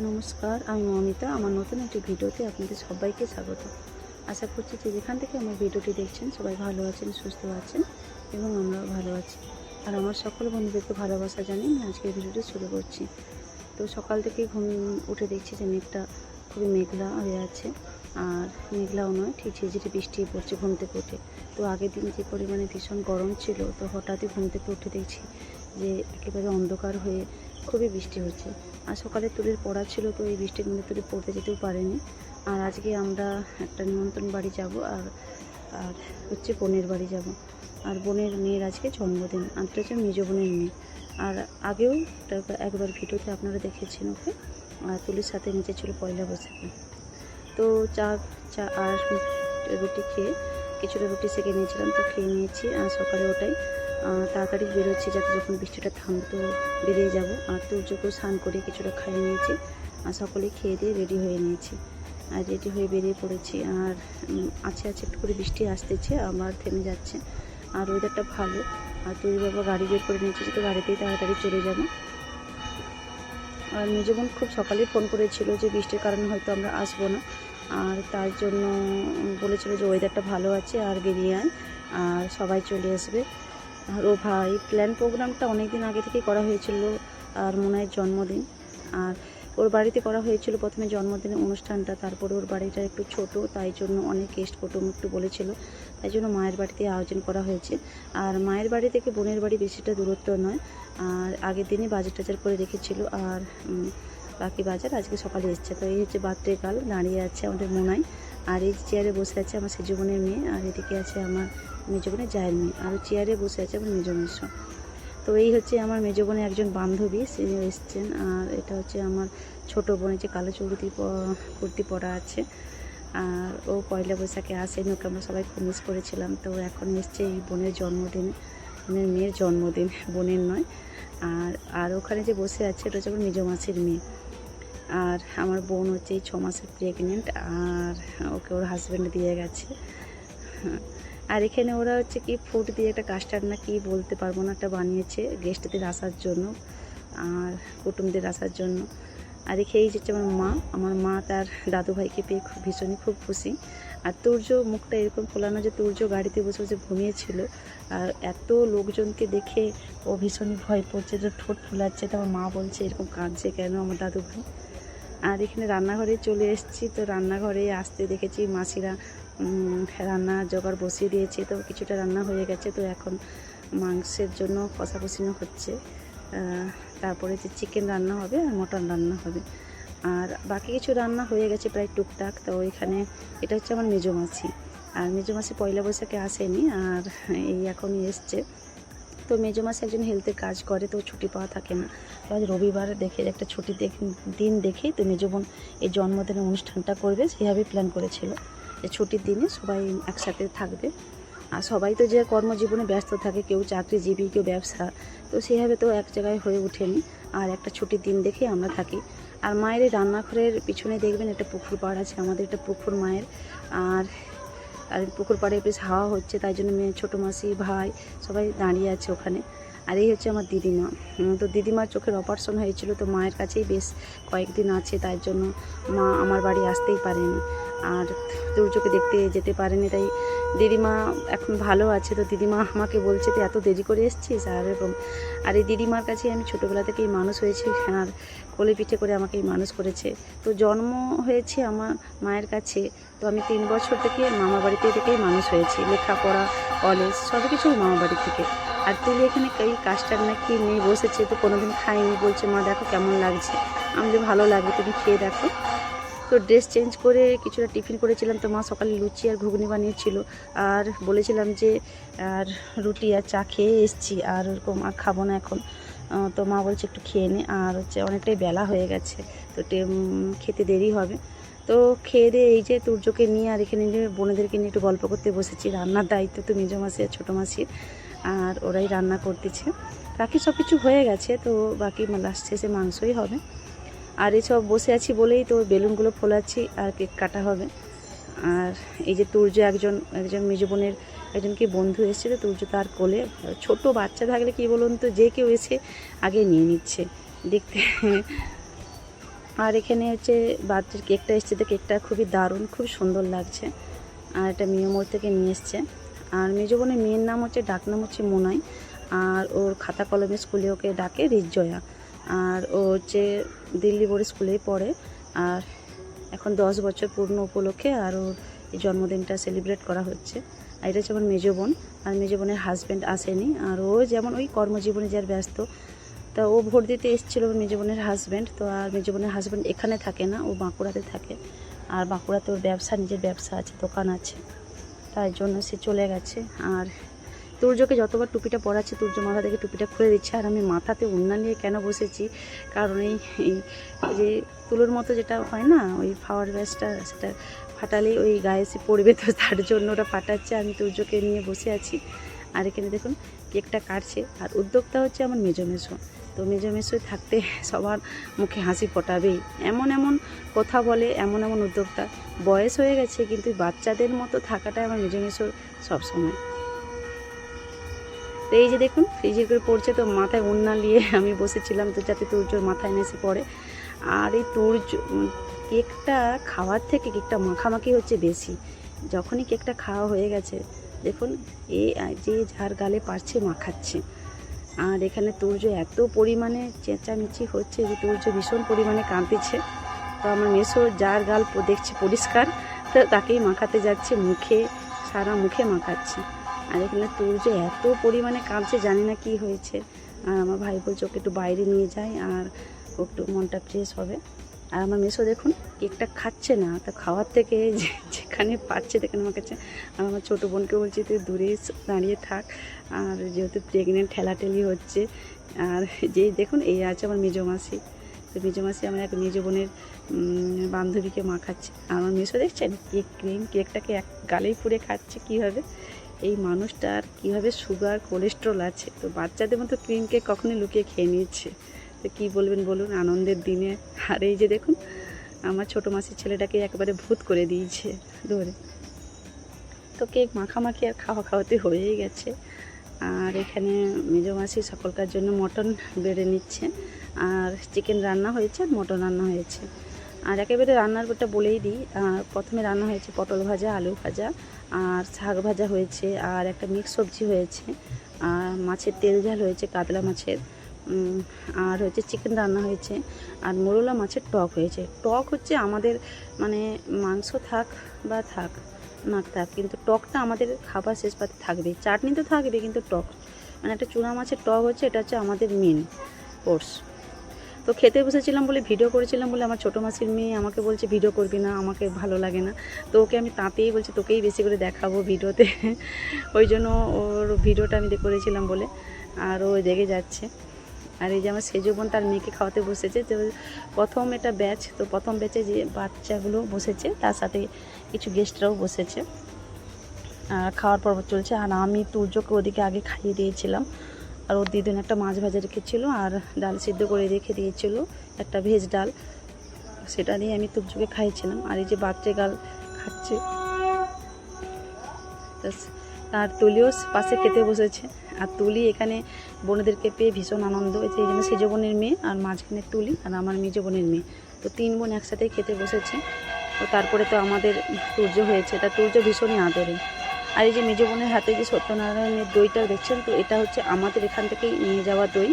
নমস্কার, আমি মমিতা। আমার নতুন একটি ভিডিওতে আপনাদের সবাইকে স্বাগত। আশা করছি যে যেখান থেকে আমার ভিডিওটি দেখছেন সবাই ভালো আছেন, সুস্থ আছেন এবং আমরাও ভালো আছি। আর আমার সকল বন্ধুদেরকে ভালোবাসা জানিয়ে আমি আজকের ভিডিওটি শুরু করছি। তো সকাল থেকেই ঘুম উঠে দেখছি যে মেঘটা খুবই মেঘলা হয়ে আছে, আর মেঘলাও নয়, ঠিক ঝিরঝিরে বৃষ্টি পড়ছে ঘুম থেকে উঠে। তো আগের দিন যে পরিমাণে ভীষণ গরম ছিল, তো হঠাৎই ঘুম থেকে উঠে দেখছি যে একেবারে অন্ধকার হয়ে খুবই বৃষ্টি হচ্ছে। আর সকালে তুলির পড়া ছিল, তো এই বৃষ্টির মধ্যে তুলি পড়তে যেতেও পারেনি। আর আজকে আমরা একটা নিমন্ত্রণ বাড়ি যাব, আর আর হচ্ছে বোনের বাড়ি যাব। আর বোনের মেয়ের আজকে জন্মদিন, আর এটা হচ্ছে মেজো বোনের মেয়ে। আর আগেও একবার ভিডিওতে আপনারা দেখেছেন ওকে। আর তুলির সাথে নিচে ছিল পয়লা বৈশাখে। তো চা চা আর রুটি খেয়ে কিছুটা রুটি সেঁকে নিয়েছিলাম, তো খেয়ে নিয়েছি। আর সকালে ওটাই তাড়াতাড়ি বেরোচ্ছি যাতে যখন বৃষ্টিটা থামবে তো বেরিয়ে যাব। আর তুর্যকেও স্নান করে কিছুটা খাইয়ে নিয়েছি, আর সকলেই খেয়ে দিয়ে রেডি হয়ে নিয়েছি। আর রেডি হয়ে বেরিয়ে পড়েছি। আর আছে একটু করে বৃষ্টি আসতেছে, আবার থেমে যাচ্ছে। আর ওয়েদারটা ভালো। আর তুই বাবা গাড়ি বের করে নিয়েছি, তো গাড়িতেই তাড়াতাড়ি চলে যাব। আর মেজো বোন খুব সকালেই ফোন করেছিল যে বৃষ্টির কারণে হয়তো আমরা আসবো না, আর তার জন্য বলেছিল যে ওয়েদারটা ভালো আছে আর বেরিয়ে আয়, আর সবাই চলে আসবে। আর ও ভাই প্রোগ্রামটা অনেক দিন আগে থেকেই করা হয়েছিল, আর মোনায়ের জন্মদিন। আর ওর বাড়িতে করা হয়েছিল প্রথমে জন্মদিনের অনুষ্ঠানটা, তারপরে ওর বাড়িটা একটু ছোট, তাই জন্য অনেক গেস্ট কুটুম একটু বলেছিল, তাই জন্য মায়ের বাড়িতে আয়োজন করা হয়েছে। আর মায়ের বাড়ি থেকে বোনের বাড়ি বেশিটা দূরত্ব নয়। আর আগের দিনই বাজার টাজার করে রেখেছিল, আর বাকি বাজার আজকে সকালে এসছে। তো এই হচ্ছে বার্থডে গার্ল দাঁড়িয়ে আছে আমাদের মোনাই। আর এই চেয়ারে বসে আছে আমার সেজো বোনের মেয়ে, আর এদিকে আছে আমার মেজো বোনের জায়ের মেয়ে, আর চেয়ারে বসে আছে আমার মেজো মেশো। তো এই হচ্ছে আমার মেজো বোনের একজন বান্ধবী, সে এসছেন। আর এটা হচ্ছে আমার ছোটো বোনের যে কালো কুর্তি পরা আছে। আর ও পয়লা বৈশাখে আসেনি, ওকে আমরা সবাই খুব মিস করেছিলাম। তো এখন এসছে এই বোনের জন্মদিন, বোনের মেয়ের জন্মদিন, বোনের নয়। আর ওখানে যে বসে আছে এটা হচ্ছে আমার মেজো মাসির মেয়ে। আর আমার বোন হচ্ছে এই 6 মাসের প্রেগনেন্ট, আর ওকে ওর হাজব্যান্ড দিয়ে গেছে। আর এখানে ওরা হচ্ছে কি ফুড দিয়ে একটা কাস্টার্ড না কি বলতে পারবো না, একটা বানিয়েছে গেস্টদের আসার জন্য আর কুটুমদের আসার জন্য। আর এই হচ্ছে আমার মা তার দাদু ভাইকে পেয়ে ভীষণই খুব খুশি। আর তুর্য মুখটা এরকম ফোলানো যে তুর্য গাড়িতে বসে বসে ঘুমিয়েছিল, আর এত লোকজনকে দেখে ও ভীষণই ভয় পড়ছে, যে ঠোঁট ফুলাচ্ছে। তো আমার মা বলছে এরকম কাঁদছে কেন আমার দাদু ভাই। আর এখানে রান্নাঘরে চলে এসেছি, তো রান্নাঘরে আসতে দেখেছি মাসিরা রান্না জোগাড় বসিয়ে দিয়েছে। তো কিছুটা রান্না হয়ে গেছে, তো এখন মাংসের জন্য কষাকষিনো হচ্ছে। তারপরে যে চিকেন রান্না হবে আর মটন রান্না হবে, আর বাকি কিছু রান্না হয়ে গেছে প্রায় টুকটাক। তো এখানে এটা হচ্ছে আমার মেজো মাসি, আর মেজো মাসি পয়লা বৈশাখে আসেনি, আর এই এখনই এসছে। তো মেজো মাসি একজন হেলথের কাজ করে, তো ছুটি পাওয়া থাকে না। তো আজ রবিবার দেখে একটা ছুটি দিন দেখেই তো মেজো বোন এই জন্মদিনের অনুষ্ঠানটা করবে, সেইভাবেই প্ল্যান করেছিল যে ছুটির দিনে সবাই একসাথে থাকবে। আর সবাই তো যে কর্মজীবনে ব্যস্ত থাকে, কেউ চাকরিজীবী, কেউ ব্যবসা, তো সেইভাবে তো এক জায়গায় হয়ে ওঠেনি। আর একটা ছুটির দিন দেখে আমরা থাকি। আর মায়ের এই রান্নাঘরের পিছনে দেখবেন একটা পুকুর পাড় আছে, আমাদের একটা পুকুর মায়ের। আর আর পুকুর পাড়ে বেশ হাওয়া হচ্ছে, তাই জন্য মেয়ে ছোটো মাসি ভাই সবাই দাঁড়িয়ে আছে ওখানে। আর এই হচ্ছে আমার দিদিমা। তো দিদিমার চোখের অপারেশন হয়েছিল, তো মায়ের কাছেই বেশ কয়েকদিন আছে, তাই জন্য মা আমার বাড়ি আসতেই পারেনি, আর দুর্যোগে দেখতে যেতে পারেনি। তাই দিদিমা এখন ভালো আছে। তো দিদিমা আমাকে বলছে তুই এত দেরি করে এসছিস, আর এরকম। আর এই দিদিমার কাছে আমি ছোটোবেলা থেকেই মানুষ হয়েছি, আর কোলে পিঠে করে আমাকেই মানুষ করেছে। তো জন্ম হয়েছে আমার মায়ের কাছে, তো আমি 3 বছর থেকে মামার বাড়িতে থেকেই মানুষ হয়েছি, লেখাপড়া কলেজ সব কিছুই মামার বাড়ি থেকে। আর তুলি এখানে এই কাজটার নাকি নিয়ে বসেছে, তো কোনোদিন খাইনি, বলছে মা দেখো কেমন লাগছে। আমি যে ভালো লাগবে, তুমি খেয়ে দেখো। তো ড্রেস চেঞ্জ করে কিছুটা টিফিন করেছিলাম, তো মা সকালে লুচি আর ঘুগনি বানিয়েছিল, আর বলেছিলাম যে আর রুটি আর চা খেয়ে এসছি, আর ওরকম আর খাবো না এখন। তো মা বলছে একটু খেয়ে নে, আর হচ্ছে অনেকটাই বেলা হয়ে গেছে, তো খেতে দেরি হবে। তো খেয়ে দিয়ে এই যে তুর্যকে নিয়ে আর এখানে বোনেদেরকে নিয়ে একটু গল্প করতে বসেছি। রান্নার দায়িত্ব তো মেজো মাসি আর ছোটো মাসির, আর ওরাই রান্না করতেছে। বাকি সব কিছু হয়ে গেছে, তো বাকি লাস্ট শেষে মাংসই হবে। আর এসব বসে আছি বলেই তো বেলুনগুলো ফোলাচ্ছি, আর কেক কাটা হবে। আর এই যে তুর্য একজন মেজো বোনের একজন কি বন্ধু এসেছে, তুর্য তার কোলে। ছোট বাচ্চা থাকলে কি বলুন তো, যে কেউ এসে আগে নিয়ে নিচ্ছে দেখতে। আর এখানে হচ্ছে বার্থডের কেকটা এসছে, তো কেকটা খুবই দারুণ, খুব সুন্দর লাগছে। আর এটা মিয়ামোড় থেকে নিয়ে এসছে। আর মেজো বোনের মেয়ের নাম হচ্ছে, ডাক নাম হচ্ছে মোনাই। আর ওর খাতা কলমে স্কুলে ওকে ডাকে রিজয়া। আর ও হচ্ছে দিল্লি বোর্ড স্কুলেই পড়ে। আর এখন 10 বছর পূর্ণ উপলক্ষে আর ওর এই জন্মদিনটা সেলিব্রেট করা হচ্ছে। আর এটা হচ্ছে আমার মেজো বোন। আর মেজো বোনের হাজব্যান্ড আসেনি। আর ও যেমন ওই কর্মজীবনে যার ব্যস্ত, তা ও ভোট দিতে এসেছিলো মেজো বোনের হাজব্যান্ড। তো আর মেজো বোনের হাজব্যান্ড এখানে থাকে না, ও বাঁকুড়াতে থাকে। আর বাঁকুড়াতে ওর ব্যবসা, নিজের ব্যবসা আছে, দোকান আছে, তাই জন্য সে চলে গেছে। আর তুর্যকে যতবার টুপিটা পরাচ্ছি, তুর্য মাথা থেকে টুপিটা খুলে দিচ্ছে। আর আমি মাথাতে ওড়না নিয়ে কেন বসেছি, কারণ এই যে তুলোর মতো যেটা হয় না, ওই ফাওয়ার ব্যাসটা, সেটা ফাটালেই ওই গায়ে এসে পড়বে, তো তার জন্য ওটা ফাটাচ্ছে। আমি তুর্যকে নিয়ে বসে আছি। আর এখানে দেখুন কেকটা কাটছে। আর উদ্যোক্তা হচ্ছে আমার মেজো মেসো। তো মেজো মেসোয় থাকতে সবার মুখে হাসি ফোটাবেই, এমন এমন কথা বলে, এমন এমন উদ্যোক্তা। বয়স হয়ে গেছে কিন্তু বাচ্চাদের মতো থাকাটাই আমার মেজো মেসোর সবসময়। তো এই যে দেখুন ফ্রিজে করে পড়ছে, তো মাথায় ওড়না নিয়ে আমি বসেছিলাম, তো যাতে তুর্যর মাথায় এসে পড়ে। আর এই কেকটা খাওয়ার থেকে কেকটা মাখামাখি হচ্ছে বেশি। যখনই কেকটা খাওয়া হয়ে গেছে, দেখুন যে যার গালে পারছে মাখাচ্ছে। আর এখানে তুর্য এত পরিমাণে চেঁচামেচি হচ্ছে যে তুর্য ভীষণ পরিমাণে কাঁদতেছে। তো আমার মেসো যার গাল দেখছে পরিষ্কার, তো তাকেই মাখাতে যাচ্ছে, মুখে, সারা মুখে মাখাচ্ছে। আর এখানে তুর্য এত পরিমাণে কাঁদছে, জানি না কি হয়েছে। আর আমার ভাই বলছে ওকে একটু বাইরে নিয়ে যায়, আর একটু মনটা ফ্রেশ হবে। আর আমার মেসো দেখুন কেকটা খাচ্ছে না, তা খাওয়ার থেকে যেখানে পাচ্ছে সেখানে মাখাচ্ছে। আর আমার ছোটো বোনকে বলছি তুই দূরে দাঁড়িয়ে থাক, আর যেহেতু প্রেগনেন্ট ঠেলাঠেলি হচ্ছে। আর যে দেখুন এই আছে আমার মেজো মাসি। তো মেজো মাসি আমার এক মেজো বোনের বান্ধবীকে মাখাচ্ছে। আর আমার মেসো দেখছেন কেকটাকে এক গালেই পুড়ে খাচ্ছে। কীভাবে এই মানুষটার কীভাবে সুগার কোলেস্ট্রল আছে, তো বাচ্চাদের মতো ক্রিম কেক কখনোই লুকিয়ে খেয়ে নিচ্ছে। তো কী বলবেন বলুন, আনন্দের দিনে। আর এই যে দেখুন আমার ছোটো মাসির ছেলেটাকে একবারে ভূত করে দিয়েছে ধরে। তো কেক মাখামাখি আর খাওয়াতে হয়েই গেছে। আর এখানে মেজো মাসি সকলকার জন্য মটন বেড়ে নিচ্ছে। আর চিকেন রান্না হয়েছে, আর মটন রান্না হয়েছে। আর একেবারে রান্নার ব্যাপারটা বলেই দিই। প্রথমে রান্না হয়েছে পটল ভাজা, আলু ভাজা, আর শাক ভাজা হয়েছে, আর একটা মিক্স সবজি হয়েছে, আর মাছের তেল ঝাল হয়েছে, কাতলা মাছের, আর হচ্ছে চিকেন রান্না হয়েছে, আর মোরলা মাছের টক হয়েছে। টক হচ্ছে আমাদের মানে মাংস থাক বা থাক না থাক, কিন্তু টকটা আমাদের খাবার শেষ পাতে থাকবে। চাটনি তো থাকবে, কিন্তু টক মানে একটা চুনা মাছের টক হচ্ছে, এটা হচ্ছে আমাদের মেন কোর্স। তো খেতে বসেছিলাম বলে ভিডিও করেছিলাম বলে আমার ছোটো মাসির মেয়ে আমাকে বলছে ভিডিও করবি না, আমাকে ভালো লাগে না। তো ওকে আমি তাঁতেই বলছি তোকেই বেশি করে দেখাবো ভিডিওতে, ওই জন্য ওর ভিডিওটা আমি করেছিলাম বলে। আর ও দেখে যাচ্ছে। আর এই যে আমার সেজো বোন তার মেয়েকে খাওয়াতে বসেছে। তো প্রথম এটা ব্যাচ, তো প্রথম ব্যাচে যে বাচ্চাগুলো বসেছে তার সাথে কিছু গেস্টরাও বসেছে। আর খাওয়ার পর্ব চলছে। আর আমি তুর্যকে ওদিকে আগে খাইয়ে দিয়েছিলাম। আর ওর দিদিন একটা মাছ ভাজা রেখেছিলো, আর ডাল সিদ্ধ করে রেখে দিয়েছিল, একটা ভেজ ডাল, সেটা দিয়ে আমি তুর্যকে খাইয়েছিলাম। আর এই যে বাচ্চা গাল খাচ্ছে, আর তুলিও পাশে খেতে বসেছে। আর তুলি এখানে বোনেদেরকে পেয়ে ভীষণ আনন্দ হয়েছে। এই জন্য সেজো বোনের মেয়ে, আর মাঝখানে তুলি, আর আমার মেজো বোনের মেয়ে, তো 3 বোন একসাথেই খেতে বসেছে। তো তারপরে তো আমাদের তুর্য হয়েছে, তা তুর্য ভীষণই আদরে। আর এই যে মেজো বোনের হাতে যে সত্যনারায়ণের দইটা দেখছেন, তো এটা হচ্ছে আমাদের এখান থেকেই নিয়ে যাওয়া দই।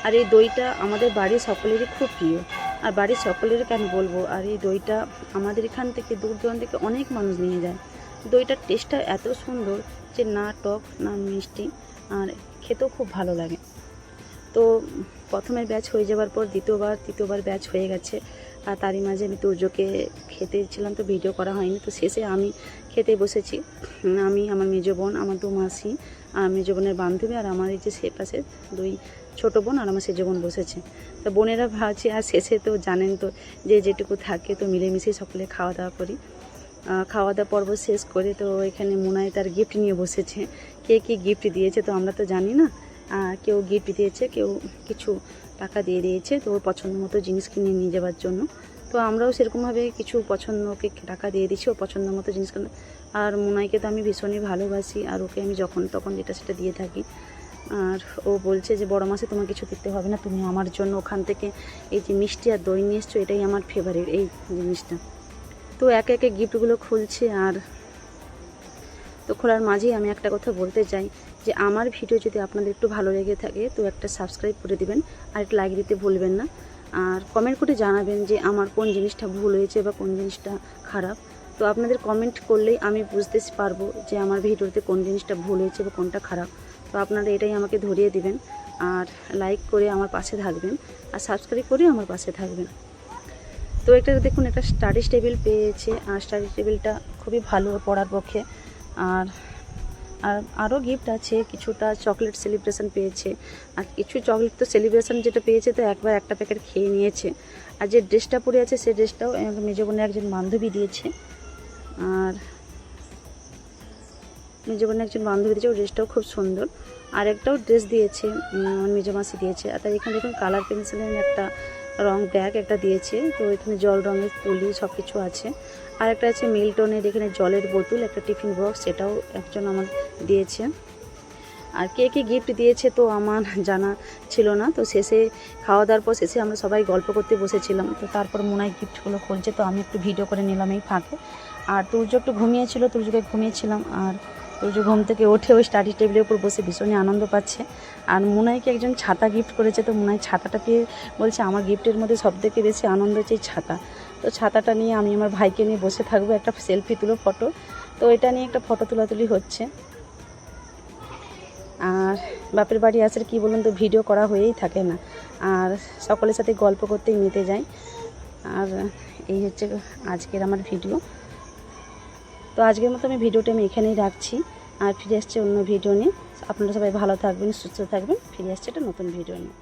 আর এই দইটা আমাদের বাড়ির সকলেরই খুব প্রিয়, আর বাড়ির সকলেরই কেন বলবো। আর এই দইটা আমাদের এখান থেকে দূর দূরান্ত থেকে অনেক মানুষ নিয়ে যায়। দইটার টেস্টটা এত সুন্দর যে না টক না মিষ্টি, আর খেতেও খুব ভালো লাগে। তো প্রথমের ব্যাচ হয়ে যাওয়ার পর তৃতীয়বার ব্যাচ হয়ে গেছে। আর তারই মাঝে আমি তুর্যকে খেতে ছিলাম, তো ভিডিও করা হয়নি। তো শেষে আমি খেতে বসেছি। আমি, আমার মেজো বোন, আমার 2 মাসি, আর মেজো বোনের বান্ধবী, আর আমার এই যে সে পাশে 2 ছোটো বোন, আর আমার সেজো বোন বসেছে। তো বোনেরা ভাবছি, আর শেষে তো জানেন তো যে যেটুকু থাকে তো মিলেমিশেই সকলে খাওয়া দাওয়া করি। খাওয়া দাওয়া পর্ব শেষ করে তো এখানে মোনাই তার গিফট নিয়ে বসেছে। কে কী গিফট দিয়েছে তো আমরা তো জানি না। কেউ গিফট দিয়েছে, কেউ কিছু টাকা দিয়ে দিয়েছে, তো ওর পছন্দ মতো জিনিস কিনে নিয়ে যাওয়ার জন্য। তো আমরাও সেরকমভাবে কিছু ওকে টাকা দিয়ে দিচ্ছি ওর পছন্দ মতো জিনিস কিনে। আর মোনাইকে তো আমি ভীষণই ভালোবাসি, আর ওকে আমি যখন তখন যেটা সেটা দিয়ে থাকি। আর ও বলছে যে বড় মাসে তোমার কিছু দিতে হবে না, তুমি আমার জন্য ওখান থেকে এই যে মিষ্টি আর দই নিয়ে এসছো, এটাই আমার ফেভারিট এই জিনিসটা। তো একে একে গিফটগুলো খুলছে। আর তো খোলার মাঝেই আমি একটা কথা বলতে চাই যে আমার ভিডিও যদি আপনাদের একটু ভালো লেগে থাকে তো একটা সাবস্ক্রাইব করে দিবেন, আর একটা লাইক দিতে ভুলবেন না। আর কমেন্ট করে জানাবেন যে আমার কোন জিনিসটা ভুল হয়েছে বা কোন জিনিসটা খারাপ। তো আপনাদের কমেন্ট করলেই আমি বুঝতে পারবো যে আমার ভিডিওতে কোন জিনিসটা ভুল হয়েছে বা কোনটা খারাপ। তো আপনারা এটাই আমাকে ধরিয়ে দিবেন, আর লাইক করে আমার পাশে থাকবেন, আর সাবস্ক্রাইব করে আমার পাশে থাকবেন। তো এটা দেখুন, একটা স্টাডি টেবিল পেয়েছে, আর স্টাডি টেবিলটা খুবই ভালো পড়ার পক্ষে। আর আরও গিফট আছে, কিছুটা চকলেট সেলিব্রেশন পেয়েছে, আর কিছু চকলেট তো সেলিব্রেশন যেটা পেয়েছে তো একবার একটা প্যাকেট খেয়ে নিয়েছে। আর যে ড্রেসটা পরে আছে সেই ড্রেসটাও মেজো বোনের একজন বান্ধবী দিয়েছে, আর মেজো বোনের একজন বান্ধবী দিয়েছে, ওই ড্রেসটাও খুব সুন্দর। আর একটাও ড্রেস দিয়েছে মেজো মাসি দিয়েছে। আর তাই এখানে দেখুন কালার পেন্সিলের একটা রং ব্যাগ একটা দিয়েছে, তো এখানে জল রঙের তুলি সব কিছু আছে। আর একটা আছে মিল্টনের এখানে জলের বোতল, একটা টিফিন বক্স, সেটাও একজন আমার দিয়েছে। আর কে কে গিফট দিয়েছে তো আমার জানা ছিল না। তো শেষে খাওয়া দাওয়ার পর শেষে আমরা সবাই গল্প করতে বসেছিলাম, তো তারপর মোনায় গিফটগুলো খুলছে, তো আমি একটু ভিডিও করে নিলাম এই ফাঁকে। আর তুর্য একটু ঘুমিয়েছিল, তুর্যকে ঘুমিয়েছিলাম। আর তুর্য ঘুম থেকে উঠে ওই স্টাডি টেবিলের উপর বসে ভীষণই আনন্দ পাচ্ছে। আর মোনাইকে একজন ছাতা গিফট করেছে, তো মোনাই ছাতাটা পেয়ে বলছে আমার গিফটের মধ্যে সবথেকে বেশি আনন্দ হচ্ছে এই ছাতা। তো ছাতাটা নিয়ে আমি আমার ভাইকে নিয়ে বসে থাকবো, একটা সেলফি তুলো ফটো, তো এটা নিয়ে একটা ফটো তোলাতুলি হচ্ছে। আর বাপের বাড়ি আসার কি বলুন তো ভিডিও করা হয়েই থাকে না, আর সকলের সাথে গল্প করতেই মেতে যাই। আর এই হচ্ছে আজকের আমার ভিডিও। তো আজকের মতো আমি ভিডিওটা এখানেই রাখছি, আর ফিরে আসছে অন্য ভিডিও নিয়ে। আপনারা সবাই ভালো থাকবেন, সুস্থ থাকবেন, ফিরে আসছে একটা নতুন ভিডিও নিয়ে।